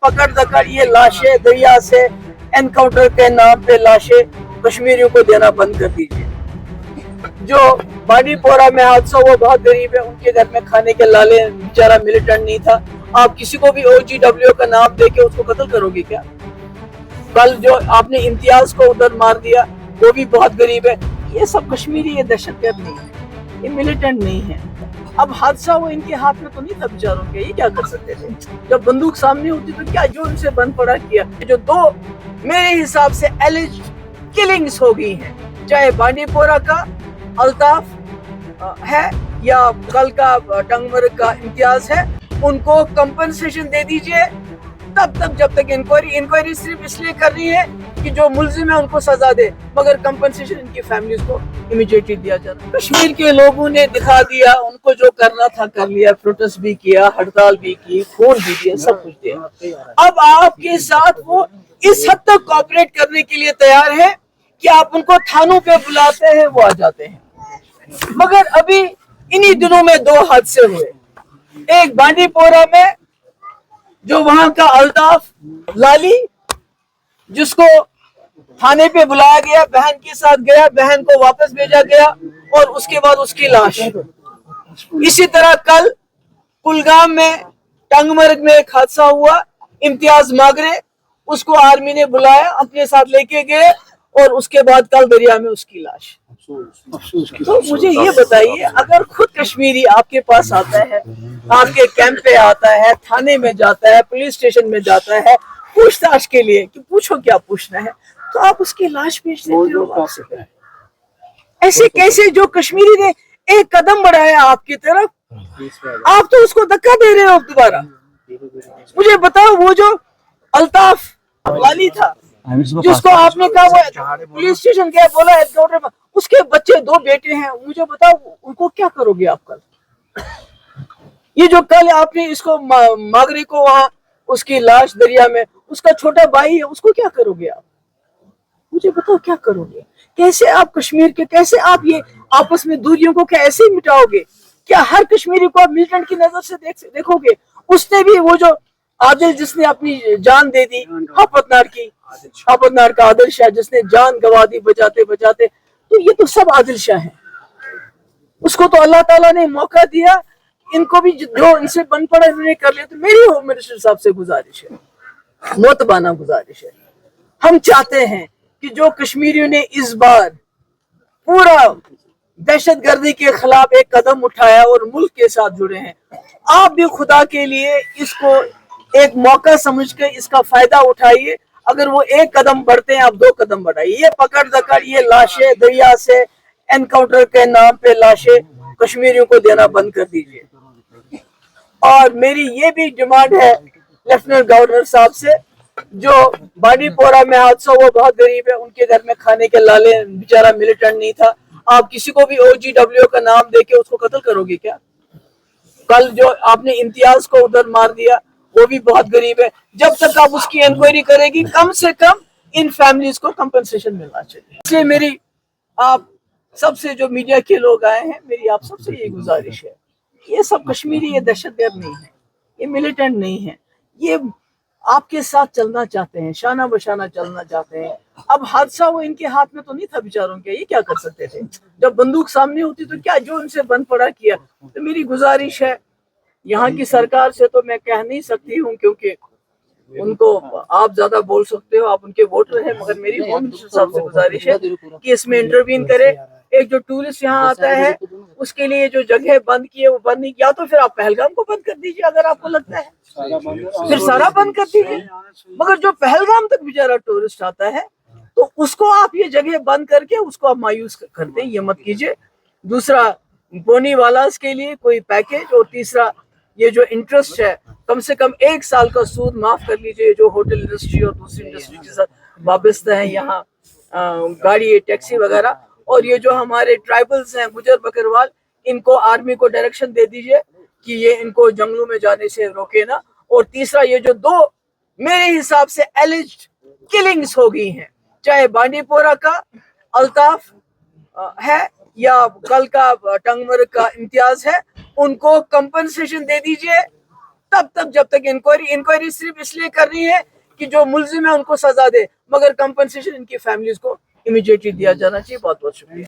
पकड़ दकड़ ये लाशें दरिया से एनकाउंटर के नाम पे लाशें कश्मीरियों को देना बंद कर दीजिए। जो बांडीपोरा में हादसा हुआ बहुत गरीब है, उनके घर में खाने के लाले, बेचारा मिलिटेंट नहीं था। आप किसी को भी OGW का नाम देके उसको कत्ल करोगे क्या? कल जो आपने इम्तियाज को उधर मार दिया, वो भी बहुत गरीब है। ये सब कश्मीरी, ये दहशतगर्द नहीं है, ये मिलिटेंट नहीं है। अब हादसा वो इनके हाथ में तो नहीं था बेचारों के, ये क्या कर सकते थे? जब बंदूक सामने होती तो क्या जो उनसे बन पड़ा किया। जो दो मेरे हिसाब से एलिज किलिंग्स हो गई हैं, चाहे बांडीपोरा का अल्ताफ है या कल का टंगमर्ग का इम्तियाज है, उनको कंपनसेशन दे दीजिए तब तक जब तक इंक्वायरी सिर्फ इसलिए कर रही है कि जो मुल्जिम है उनको सजा दे, मगर कंपनसेशन इनकी फैमिलीज को इमीडिएटली दिया जाए। कश्मीर के लोगों ने दिखा दिया, उनको जो करना था कर लिया, प्रोटेस्ट भी किया, हड़ताल भी की, खून भी दिया, सब कुछ दिया। अब आपके साथ वो इस हद तक कोऑपरेट करने के लिए तैयार है कि आप उनको थानों पे बुलाते हैं, वो आ जाते हैं। मगर अभी इन्हीं दिनों में दो हादसे हुए, एक बांडीपोरा में जो वहां का अल्ताफ लाली जिसको थाने पे बुलाया गया, बहन के साथ गया, बहन को वापस भेजा गया और उसके बाद उसकी लाश। इसी तरह कल कुलगाम में टंगमर्ग में एक हादसा हुआ, इम्तियाज मागरे, उसको आर्मी ने बुलाया, अपने साथ लेके गए और उसके बाद कल दरिया में उसकी लाश। तो मुझे ये बताइए, अगर खुद कश्मीरी आपके पास आता है, आपके कैंप पे आता है, थाने में जाता है, पुलिस स्टेशन में जाता है पूछताछ के लिए कि पूछो क्या पूछना है, तो आप उसकी लाश भेज देते हो। ऐसे कैसे? जो कश्मीरी ने एक कदम बढ़ाया आपकी तरफ, आप तो उसको धक्का दे रहे हो दोबारा। मुझे बताओ, वो जो अल्ताफ वाली था जिसको आपने कहा वो पुलिस स्टेशन गया, बोला हेडक्वार्टर में, उसके बच्चे दो बेटे हैं, मुझे बताओ उनको क्या करोगे आप कल? ये जो कल आपने इसको मागरे को वहां उसकी लाश दरिया में, उसका छोटा भाई है, उसको क्या करोगे आप? मुझे बताओ क्या करोगे? कैसे आप कश्मीर के, कैसे आप ये आपस में दूरियों को क्या ऐसे ही मिटाओगे? क्या हर कश्मीरी को आप मिलिटेंट की नजर से देखोगे? उसने भी वो जो आदिल जिसने अपनी जान दे दी, हापतनार का आदिल शाह जिसने जान गवा दी बचाते बचाते, तो ये तो सब आदिल शाह है। उसको तो अल्लाह ताला ने मौका दिया, इनको भी जो इनसे बन पड़ा इन्होंने कर लिया। तो मेरी होम मिनिस्टर साहब से गुजारिश है, मोतबाना गुजारिश है, हम चाहते हैं कि जो कश्मीरियों ने इस बार पूरा दहशतगर्दी के खिलाफ एक कदम उठाया और मुल्क के साथ जुड़े हैं, आप भी खुदा के लिए इसको एक मौका समझ के इसका फायदा उठाइए। अगर वो एक कदम बढ़ते हैं, आप दो कदम बढ़ाइए। ये पकड़ दकड़, ये लाशें दरिया से एनकाउंटर के नाम पे लाशें कश्मीरियों को देना बंद कर दीजिए। और मेरी ये भी डिमांड है लेफ्टिनेंट गवर्नर साहब से, जो बांडीपोरा में हादसा हुआ बहुत गरीब है, उनके घर में खाने के लाले, बेचारा मिलिटेंट नहीं था। आप किसी को भी OGW का नाम देके उसको कत्ल करोगे क्या? कल जो आपने इम्तियाज को उधर मार दिया, वो भी बहुत गरीब है। जब तक आप उसकी इंक्वायरी करेगी, कम से कम इन फैमिलीज को कंपनसेशन मिलना चाहिए। इसलिए मेरी आप सबसे, जो मीडिया के लोग आए हैं, मेरी आप सबसे ये गुजारिश है, ये सब कश्मीरी, ये दहशतगर्द नहीं है, ये मिलिटेंट नहीं है, ये आपके साथ चलना चाहते हैं, शाना बशाना चलना चाहते हैं। अब हादसा वो इनके हाथ में तो नहीं था बेचारों के, ये क्या कर सकते थे? जब बंदूक सामने होती तो क्या जो उनसे बन पड़ा किया। तो मेरी गुजारिश है, यहाँ की सरकार से तो मैं कह नहीं सकती हूँ क्योंकि उनको आप ज्यादा बोल सकते हो, आप उनके वोटर हैं, मगर मेरी होम मिनिस्टर साहब से गुजारिश है कि इसमें इंटरवीन करे। एक जो टूरिस्ट यहाँ आता है उसके लिए जो जगह बंद की है वो बंद नहीं, या तो फिर आप पहलगाम को बंद कर दीजिए अगर आपको लगता है, फिर सारा बंद कर दीजिए। मगर जो पहलगाम तक बेचारा टूरिस्ट आता है तो उसको आप ये जगह बंद करके उसको आप मायूस करते हैं, ये मत कीजिए। दूसरा, बोनी वालास के लिए कोई पैकेज, और तीसरा ये जो इंटरेस्ट है, कम से कम 1 साल का सूद माफ कर लीजिए। जो होटल इंडस्ट्री और दूसरी इंडस्ट्री के साथ वाबस्ता है यहाँ, गाड़ी टैक्सी वगैरह, और ये जो हमारे ट्राइबल्स हैं गुजर बकरवाल, इनको आर्मी को डायरेक्शन दे दीजिए कि ये इनको जंगलों में जाने से रोके ना। और तीसरा, ये जो दो मेरे हिसाब से एलिज्ड किलिंग्स हो गई हैं, चाहे बांडीपोरा का अल्ताफ है या कल का टंगमर्ग का इम्तियाज है, उनको कंपनसेशन दे दीजिए تب تک جب تک انکوائری صرف اس لیے کرنی ہے کہ جو ملزم ہے ان کو سزا دے، مگر کمپنسیشن ان کی فیملیز کو امیڈیٹلی دیا جانا چاہیے. بہت بہت شکریہ.